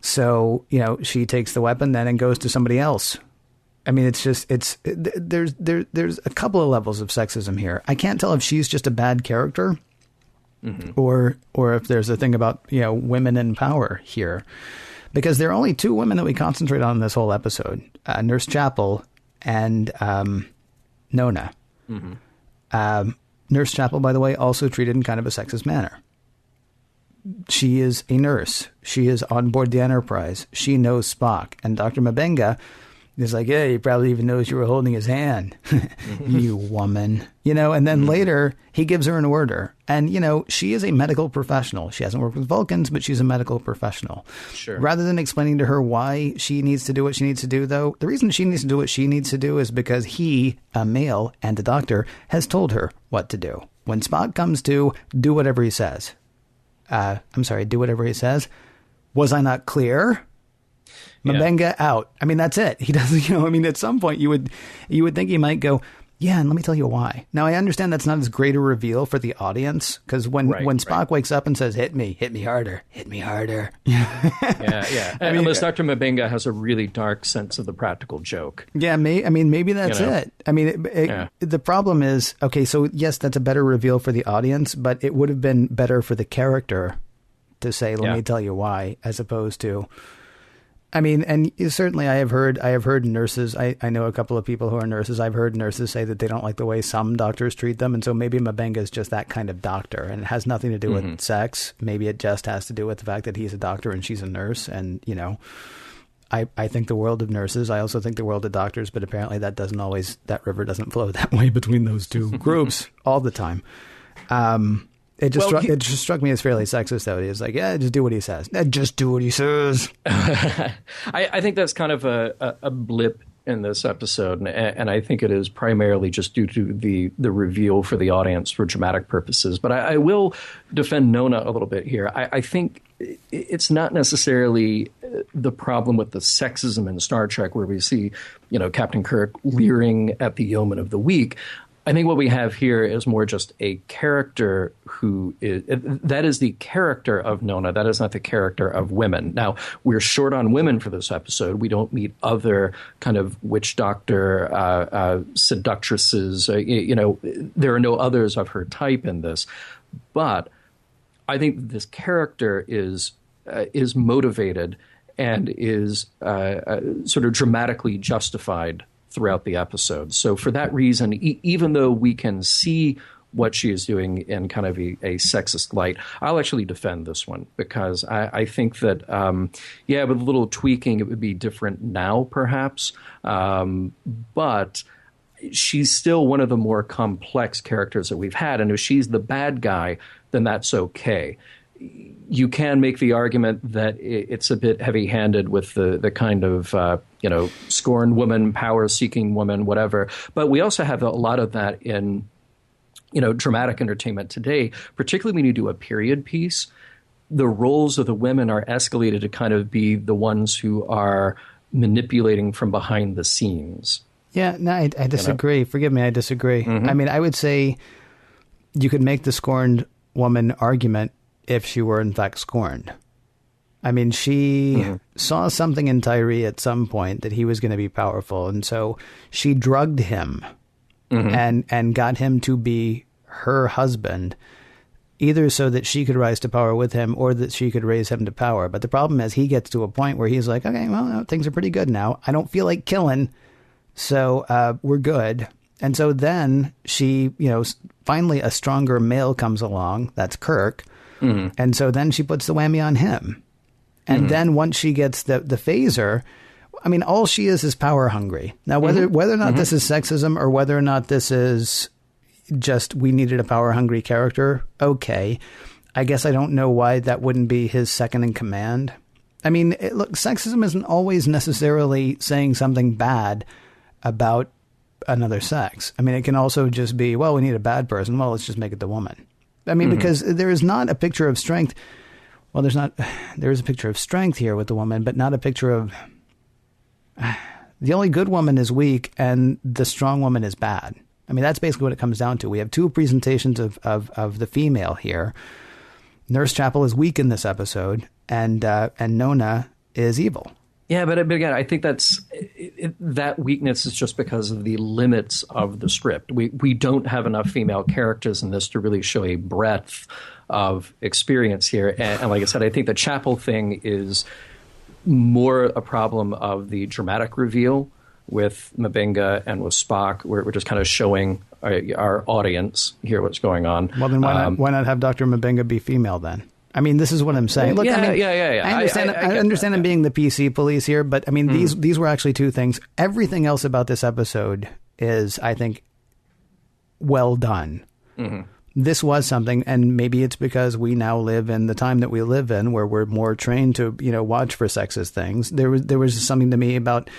So, she takes the weapon then and goes to somebody else. I mean, there's a couple of levels of sexism here. I can't tell if she's just a bad character or if there's a thing about, women in power here. Because there are only 2 women that we concentrate on in this whole episode, Nurse Chapel and Nona. Nurse Chapel, by the way, also treated in kind of a sexist manner. She is a nurse. She is on board the Enterprise. She knows Spock. And Dr. M'Benga is like, yeah, he probably even knows you were holding his hand, you woman. And then later he gives her an order. And, she is a medical professional. She hasn't worked with Vulcans, but she's a medical professional. Sure. Rather than explaining to her why she needs to do what she needs to do, though, the reason she needs to do what she needs to do is because he, a male and a doctor, has told her what to do. When Spock comes to, do whatever he says. Do whatever he says. Was I not clear? M'Benga out. I mean, that's it. He doesn't, at some point you would think he might go, yeah, and let me tell you why. Now, I understand that's not as great a reveal for the audience, because when Spock wakes up and says, hit me harder. Yeah. Unless Dr. M'Benga has a really dark sense of the practical joke. Yeah, maybe that's it. I mean, the problem is, okay, so yes, that's a better reveal for the audience, but it would have been better for the character to say, let me tell you why, as opposed to... I mean, and certainly I have heard nurses, I know a couple of people who are nurses. I've heard nurses say that they don't like the way some doctors treat them. And so maybe M'Benga is just that kind of doctor, and it has nothing to do with sex. Maybe it just has to do with the fact that he's a doctor and she's a nurse. And, I think the world of nurses. I also think the world of doctors, but apparently that river doesn't flow that way between those two groups all the time. It just struck me as fairly sexist, though. He was like, yeah, just do what he says. Just do what he says. I think that's kind of a blip in this episode, and I think it is primarily just due to the reveal for the audience for dramatic purposes. But I will defend Nona a little bit here. I think it's not necessarily the problem with the sexism in Star Trek, where we see, Captain Kirk leering at the yeoman of the week. I think what we have here is more just a character that is the character of Nona. That is not the character of women. Now, we're short on women for this episode. We don't meet other kind of witch doctor seductresses. There are no others of her type in this. But I think this character is motivated and is sort of dramatically justified throughout the episode. So for that reason, even though we can see what she is doing in kind of a sexist light, I'll actually defend this one, because I think that, with a little tweaking, it would be different now, perhaps. But she's still one of the more complex characters that we've had. And if she's the bad guy, then that's okay. You can make the argument that it's a bit heavy-handed with the kind of, scorned woman, power-seeking woman, whatever. But we also have a lot of that in, dramatic entertainment today, particularly when you do a period piece. The roles of the women are escalated to kind of be the ones who are manipulating from behind the scenes. Yeah, no, I disagree. Forgive me, I disagree. I mean, I would say you could make the scorned woman argument if she were in fact scorned. I mean, she saw something in Tyree at some point that he was going to be powerful. And so she drugged him and got him to be her husband, either so that she could rise to power with him or that she could raise him to power. But the problem is he gets to a point where he's like, okay, well, things are pretty good now. I don't feel like killing. So we're good. And so then she, finally a stronger male comes along. That's Kirk. And so then she puts the whammy on him. And then once she gets the phaser, I mean, all she is power hungry. Now, whether or not this is sexism or whether or not this is just we needed a power hungry character, okay. I guess I don't know why that wouldn't be his second in command. I mean, look, sexism isn't always necessarily saying something bad about another sex. I mean, it can also just be, well, we need a bad person. Well, let's just make it the woman. I mean, because there is not a picture of strength. Well, there is a picture of strength here with the woman, but not a picture of the only good woman is weak and the strong woman is bad. I mean, that's basically what it comes down to. We have two presentations of the female here. Nurse Chapel is weak in this episode, and Nona is evil. Yeah, but again, I think that weakness is just because of the limits of the script. We don't have enough female characters in this to really show a breadth of experience here. And like I said, I think the Chapel thing is more a problem of the dramatic reveal with M'Benga and with Spock. We're just kind of showing our audience here what's going on. Well, then why not have Dr. M'Benga be female then? I mean, this is what I'm saying. Look, yeah. I understand him being the PC police here, but I mean, these were actually two things. Everything else about this episode is, I think, well done. This was something, and maybe it's because we now live in the time that we live in, where we're more trained to, watch for sexist things. There was something to me about,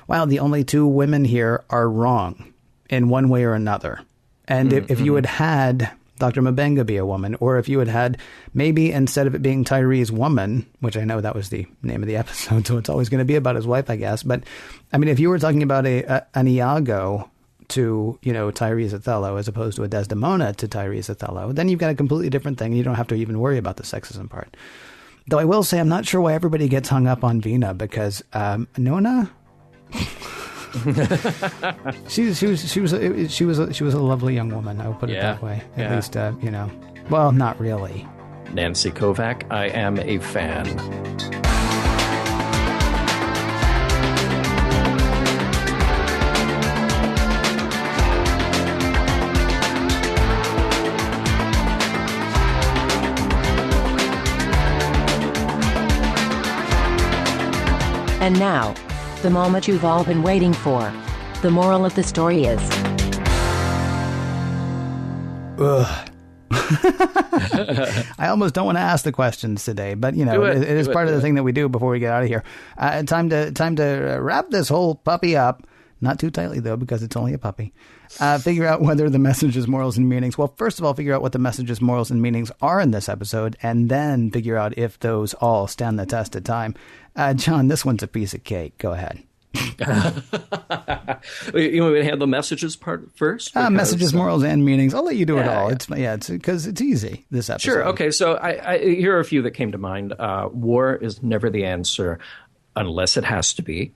wow, the only two women here are wrong in one way or another. And if you had Dr. M'Benga be a woman, or if you had maybe instead of it being Tyree's woman, which I know that was the name of the episode, so it's always going to be about his wife, I guess. But I mean, if you were talking about an Iago to, Tyree's Othello as opposed to a Desdemona to Tyree's Othello, then you've got a completely different thing. You don't have to even worry about the sexism part. Though I will say, I'm not sure why everybody gets hung up on Vina, because Nona. she was a lovely young woman. I will put it that way. At least, well, not really. Nancy Kovac, I am a fan. And now, the moment you've all been waiting for. The moral of the story is... Ugh. I almost don't want to ask the questions today, but it is part of the thing that we do before we get out of here. Time to wrap this whole puppy up. Not too tightly, though, because it's only a puppy. Figure out whether the message's morals and meanings... Well, first of all, figure out what the message's morals and meanings are in this episode, and then figure out if those all stand the test of time. John, this one's a piece of cake. Go ahead. You want me to handle the messages part first? Messages, morals, and meanings. I'll let you do it all. Yeah. It's because it's easy, this episode. Sure. Okay. So here are a few that came to mind. War is never the answer unless it has to be.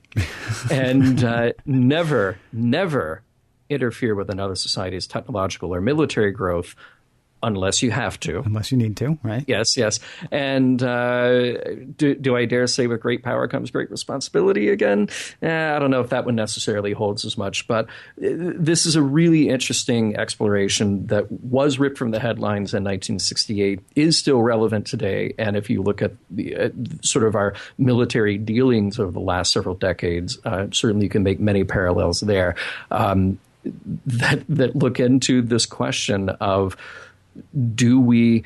And never interfere with another society's technological or military growth unless you have to. Unless you need to, right? Yes. And do I dare say with great power comes great responsibility again? I don't know if that one necessarily holds as much, but this is a really interesting exploration that was ripped from the headlines in 1968, is still relevant today. And if you look at the sort of our military dealings over the last several decades, certainly you can make many parallels there that look into this question of, do we,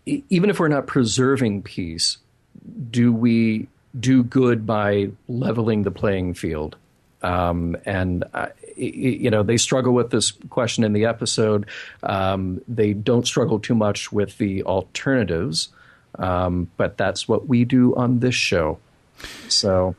even if we're not preserving peace, do we do good by leveling the playing field? They struggle with this question in the episode. They don't struggle too much with the alternatives, but that's what we do on this show. So...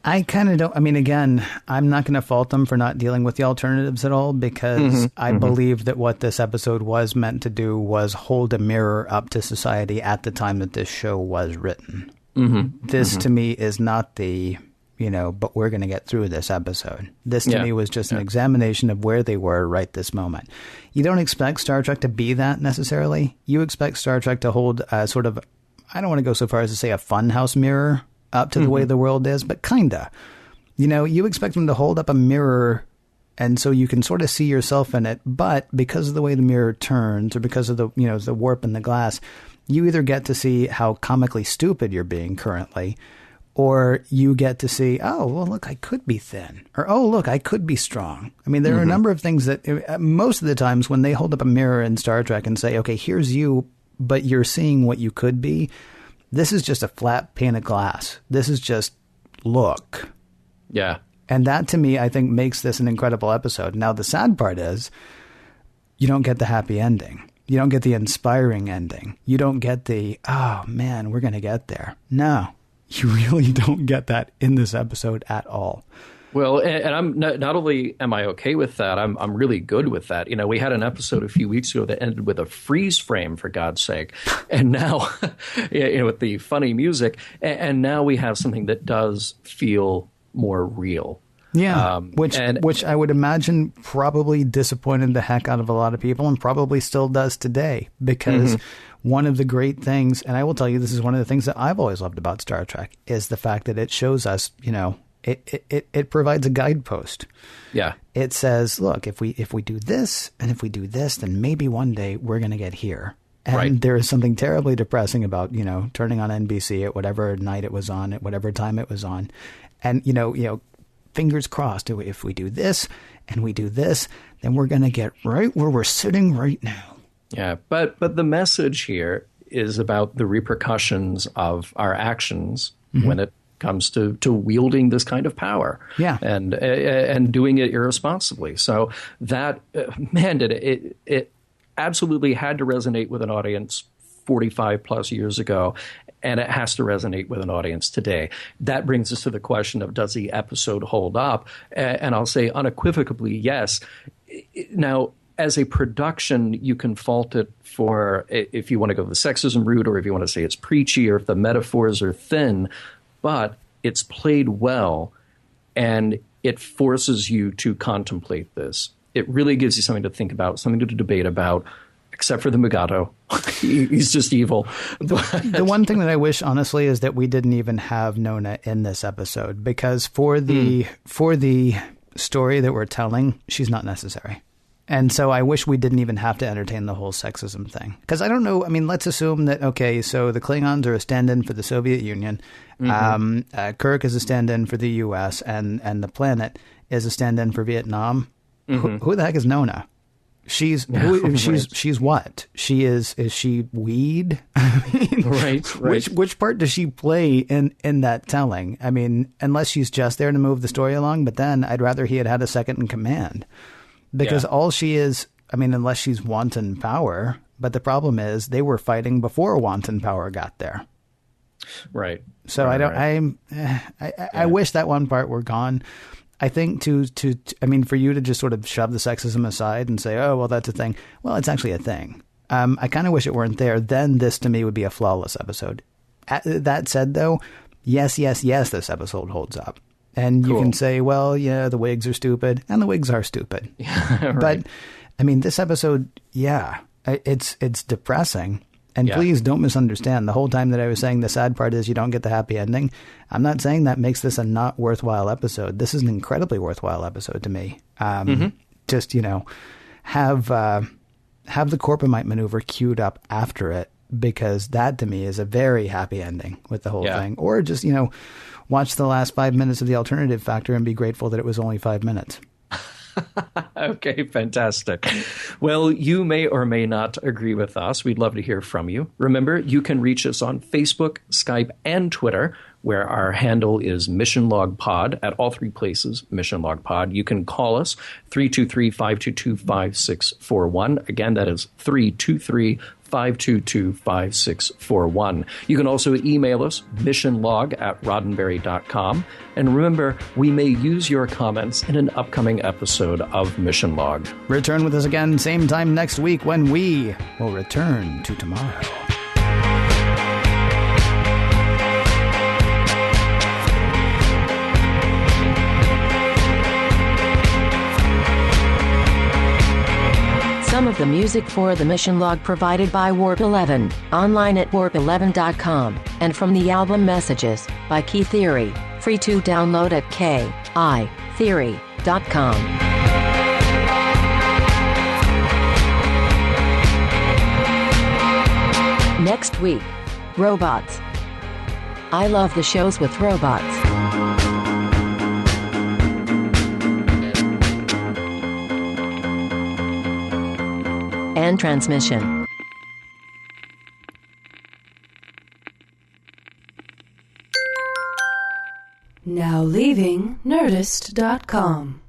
I kind of don't. I mean, again, I'm not going to fault them for not dealing with the alternatives at all, because I believe that what this episode was meant to do was hold a mirror up to society at the time that this show was written. This to me is not the, but we're going to get through this episode. This to me was just an examination of where they were right this moment. You don't expect Star Trek to be that necessarily. You expect Star Trek to hold sort of, I don't want to go so far as to say a funhouse mirror up to the way the world is, but kinda. You expect them to hold up a mirror, and so you can sort of see yourself in it, but because of the way the mirror turns, or because of the the warp in the glass, you either get to see how comically stupid you're being currently, or you get to see, oh, well, look, I could be thin, or, oh, look, I could be strong. I mean, there are a number of things that most of the times when they hold up a mirror in Star Trek and say, okay, here's you, but you're seeing what you could be. This is just a flat pane of glass. This is just look. Yeah. And that, to me, I think makes this an incredible episode. Now, the sad part is you don't get the happy ending. You don't get the inspiring ending. You don't get the, oh, man, we're going to get there. No, you really don't get that in this episode at all. Well, and I'm not only am I okay with that, I'm really good with that. You know, we had an episode a few weeks ago that ended with a freeze frame, for God's sake, and now, you know, with the funny music, and now we have something that does feel more real. Yeah, which I would imagine probably disappointed the heck out of a lot of people, and probably still does today, because one of the great things, and I will tell you, this is one of the things that I've always loved about Star Trek, is the fact that it shows us, you know, it provides a guidepost. Yeah. It says, look, if we do this and if we do this, then maybe one day we're going to get here. And there is something terribly depressing about, you know, turning on NBC at whatever night it was on, at whatever time it was on. And, you know, fingers crossed, if we do this and we do this, then we're going to get right where we're sitting right now. Yeah. But the message here is about the repercussions of our actions when it comes to wielding this kind of power, and doing it irresponsibly. So that, man, did it absolutely had to resonate with an audience 45 plus years ago, and it has to resonate with an audience today. That brings us to the question of, does the episode hold up? And I'll say unequivocally yes. Now, as a production, you can fault it for, if you want to go the sexism route, or if you want to say it's preachy, or if the metaphors are thin. But it's played well, and it forces you to contemplate this. It really gives you something to think about, something to debate about, except for the Mugato. He's just evil. The one thing that I wish, honestly, is that we didn't even have Nona in this episode, because for the story that we're telling, she's not necessary. And so I wish we didn't even have to entertain the whole sexism thing. Because I don't know. I mean, let's assume that, okay, so the Klingons are a stand-in for the Soviet Union. Kirk is a stand-in for the U.S. and the planet is a stand-in for Vietnam. Who the heck is Nona? She's what? She is she weed? I mean, right. Which part does she play in that telling? I mean, unless she's just there to move the story along, but then I'd rather he had a second in command. Because all she is, I mean, unless she's wanton power, but the problem is they were fighting before wanton power got there. Right. So I wish that one part were gone. I think I mean, for you to just sort of shove the sexism aside and say, oh, well, that's a thing. Well, it's actually a thing. I kind of wish it weren't there. Then this to me would be a flawless episode. That said, though, yes, this episode holds up. And you can say, well, yeah, the wigs are stupid, and the wigs are stupid. But, I mean, this episode, it's depressing. And please don't misunderstand. The whole time that I was saying the sad part is you don't get the happy ending, I'm not saying that makes this a not worthwhile episode. This is an incredibly worthwhile episode to me. Just, you know, have the Corpomite maneuver queued up after it, because that to me is a very happy ending with the whole thing. Or just, you know, watch the last 5 minutes of the alternative factor and be grateful that it was only 5 minutes. Okay, fantastic. Well, you may or may not agree with us. We'd love to hear from you. Remember, you can reach us on Facebook, Skype, and Twitter, where our handle is Mission Log Pod. At all three places, Mission Log Pod. You can call us 323-522-5641. Again, that is 323-522-5641. You can also email us, missionlog@roddenberry.com. And remember, we may use your comments in an upcoming episode of Mission Log. Return with us again, same time next week, when we will return to tomorrow. Some of the music for the Mission Log provided by Warp 11, online at warp11.com, and from the album Messages by Key Theory, free to download at kitheory.com. Next week, robots. I love the shows with robots. End transmission. Now leaving Nerdist.com.